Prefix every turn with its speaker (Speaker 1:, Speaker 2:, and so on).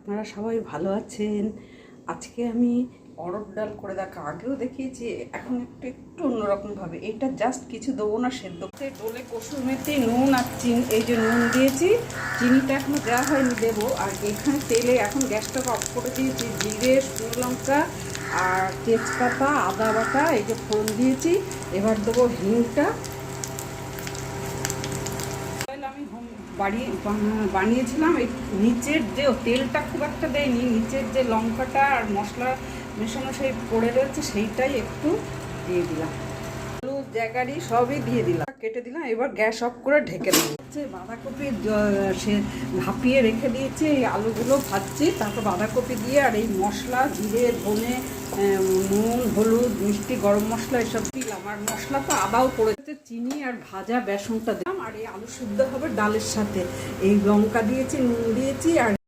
Speaker 1: আপনারা সবাই ভালো আছেন। আজকে আমি অরহর ডাল করে দেখা আগেও দেখিয়েছি, এখন একটু একটু অন্যরকমভাবে। এটা জাস্ট কিছু দেবো না, সেদ্ধ ডোলে কসুর মেথি, নুন আর চিনি, এই যে নুন দিয়েছি, চিনিটা এখনও দেওয়া হয়নি, দেবো। আর এখানে তেলে এখন গ্যাসটাকে অফ করে দিয়েছি, জিরে, শুকনো লঙ্কা আর তেজপাতা, আদা বাটা, এই যে ফোড়ন দিয়েছি। এবার দেবো হিংটা। বানিয়েছিলাম এই নিচের যে তেলটা খুব একটা দেয়নি, নিচের যে লঙ্কাটা আর মশলা মেশানো সেই পড়ে রয়েছে সেইটাই একটু দিয়ে দিলাম, আলু জায়গারি সবই দিয়ে দিলাম, কেটে দিলাম। এবার গ্যাস অফ করে ঢেকে দেবো। বাঁধাকপি সে ভাপিয়ে রেখে দিয়েছি, এই আলুগুলো ভাজছি, তারপর বাঁধাকপি দিয়ে আর এই মশলা জিরে ধনে নুন হলুদ মিষ্টি গরম মশলা এসব দিলাম। আর মশলা তো আদাও পড়েছে, চিনি আর ভাজা বেসনটা দিলাম। আর এই আলু সিদ্ধ হবে ডালের সাথে, এই লঙ্কা দিয়েছি, নুন দিয়েছি আর